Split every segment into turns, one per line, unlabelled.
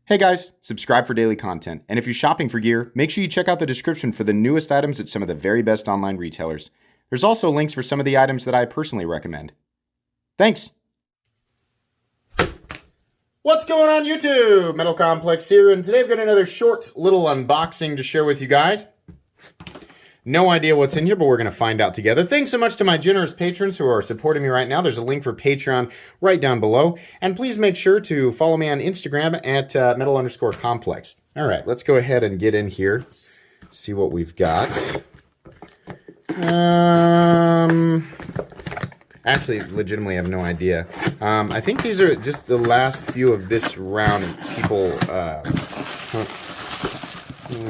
Hey guys, subscribe for daily content. And if you're shopping for gear, make sure you check out the description for the newest items at some of the very best online retailers. There's also links for some of the items that I personally recommend. Thanks! What's going on YouTube? Metal Complex here, and today I've got another short little unboxing to share with you guys. No idea what's in here, but we're going to find out together. Thanks so much to my generous patrons who are supporting me right now. There's a link for Patreon right down below. And please make sure to follow me on Instagram at metal_complex. All right, let's go ahead and get in here, see what we've got. Actually, legitimately, I have no idea. I think these are just the last few of this round of people.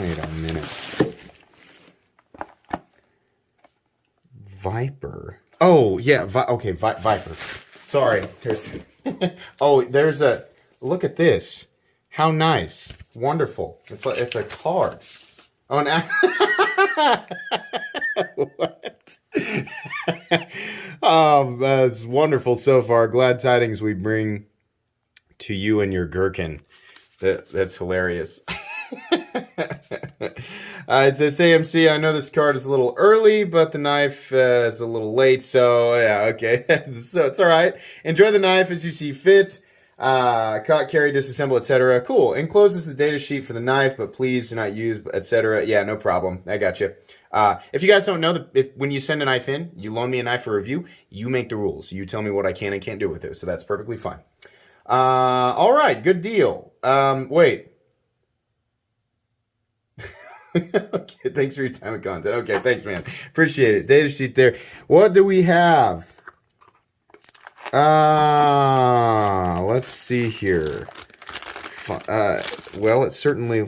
Wait a minute. Viper. Oh, yeah. Viper. Sorry. There's a... Look at this. How nice. Wonderful. It's a card. Oh, now... What? Oh, that's wonderful so far. Glad tidings we bring to you and your gherkin. That's hilarious. It says AMC, I know this card is a little early, but the knife is a little late, so yeah, okay. So it's all right. Enjoy the knife as you see fit. Cut, carry, disassemble, etc. Cool. Encloses the data sheet for the knife, but please do not use, etc. Yeah, no problem. I got you. If you guys don't know, when you send a knife in, you loan me a knife for review, you make the rules. You tell me what I can and can't do with it, so that's perfectly fine. All right, good deal. Wait. Okay, thanks for your time and content. Okay, thanks, man. Appreciate it. Data sheet there. What do we have? Let's see here. Well, it's certainly...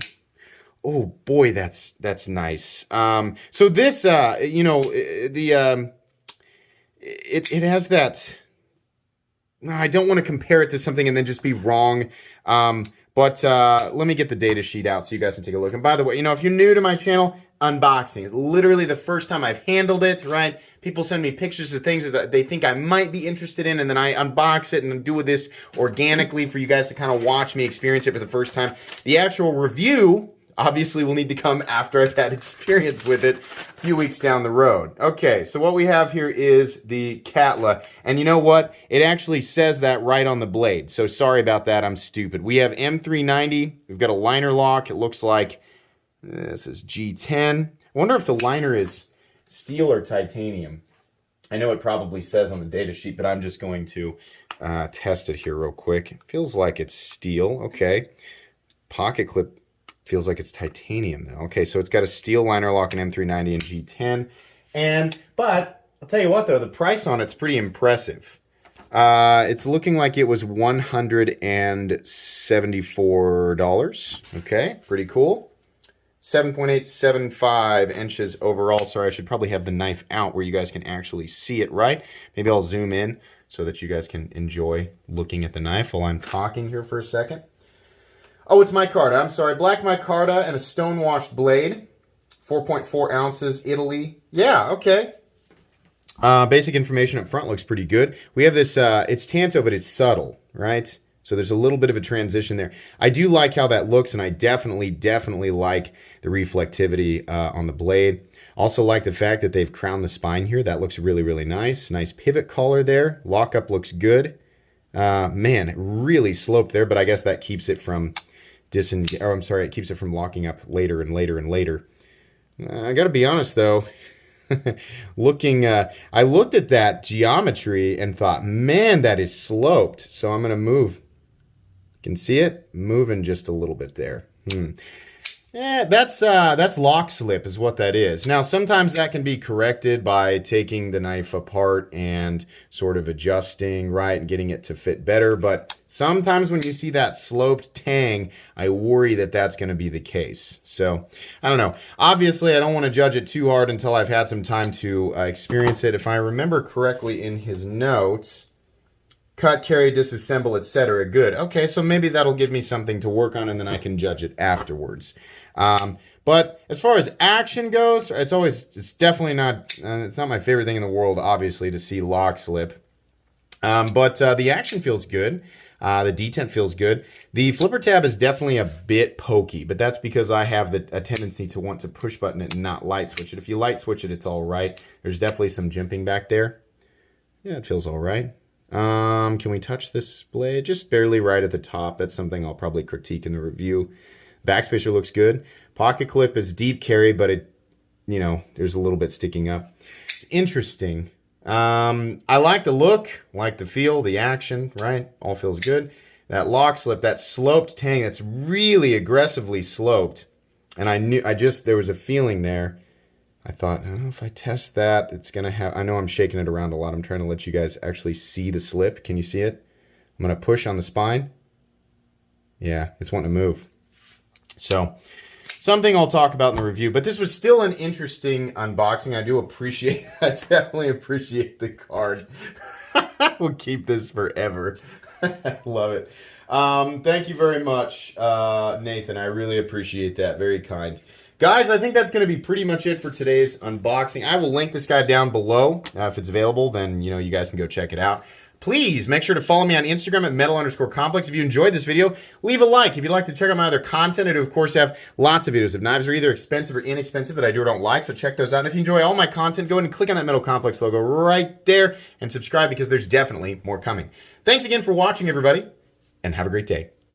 Oh, boy, that's nice. So this, it has that... I don't want to compare it to something and then just be wrong. But let me get the data sheet out so you guys can take a look. And by the way, if you're new to my channel, unboxing. Literally the first time I've handled it, right? People send me pictures of things that they think I might be interested in, and then I unbox it and do this organically for you guys to kind of watch me experience it for the first time. The actual review obviously will need to come after I've had experience with it a few weeks down the road. Okay, so what we have here is the Catla. And you know what? It actually says that right on the blade. So sorry about that, I'm stupid. We have M390. We've got a liner lock. It looks like this is G10. I wonder if the liner is steel or titanium. I know it probably says on the data sheet, but I'm just going to test it here real quick. It feels like it's steel. Okay. Pocket clip feels like it's titanium though. Okay, so it's got a steel liner lock in M390 and G10. But I'll tell you what though, the price on it's pretty impressive. It's looking like it was $174. Okay, pretty cool. 7.875 inches overall. Sorry, I should probably have the knife out where you guys can actually see it, right? Maybe I'll zoom in so that you guys can enjoy looking at the knife while I'm talking here for a second. Oh, it's micarta. I'm sorry. Black micarta and a stone-washed blade. 4.4 ounces, Italy. Yeah, okay. Basic information up front looks pretty good. We have this, it's tanto, but it's subtle, right? So there's a little bit of a transition there. I do like how that looks, and I definitely like the reflectivity on the blade. Also like the fact that they've crowned the spine here. That looks really nice. Nice pivot collar there. Lockup looks good. Man, really sloped there, but I guess that keeps it from... it keeps it from locking up later and later. I gotta be honest though, I looked at that geometry and thought, man, that is sloped. So I'm gonna move. You can see it moving just a little bit there. Yeah, that's lock slip is what that is. Now, sometimes that can be corrected by taking the knife apart and sort of adjusting, right, and getting it to fit better. But sometimes when you see that sloped tang, I worry that that's going to be the case. So, I don't know. Obviously, I don't want to judge it too hard until I've had some time to experience it. If I remember correctly in his notes, cut, carry, disassemble, etc. Good. Okay, so maybe that'll give me something to work on, and then I can judge it afterwards. But as far as action goes, it's definitely not, it's not my favorite thing in the world, obviously, to see lock slip. But the action feels good. The detent feels good. The flipper tab is definitely a bit pokey, but that's because I have a tendency to want to push button it and not light switch it. If you light switch it, it's all right. There's definitely some jimping back there. Yeah, it feels all right. Can we touch this blade? Just barely right at the top. That's something I'll probably critique in the review. Backspacer looks good. Pocket clip is deep carry, but it, you know, there's a little bit sticking up. It's interesting. I like the look, like the feel, the action, right? All feels good. That lock slip, that sloped tang, that's really aggressively sloped. And there was a feeling there. I thought, oh, if I test that, it's going to have, I know I'm shaking it around a lot. I'm trying to let you guys actually see the slip. Can you see it? I'm going to push on the spine. Yeah, it's wanting to move. So, something I'll talk about in the review, but this was still an interesting unboxing. I definitely appreciate the card. We'll keep this forever. I love it. Thank you very much, Nathan. I really appreciate that. Very kind. Guys, I think that's going to be pretty much it for today's unboxing. I will link this guy down below. If it's available, then, you know, you guys can go check it out. Please make sure to follow me on Instagram at metal_complex. If you enjoyed this video, leave a like. If you'd like to check out my other content, I do, of course, have lots of videos of knives. They're either expensive or inexpensive that I do or don't like, so check those out. And if you enjoy all my content, go ahead and click on that Metal Complex logo right there and subscribe because there's definitely more coming. Thanks again for watching, everybody, and have a great day.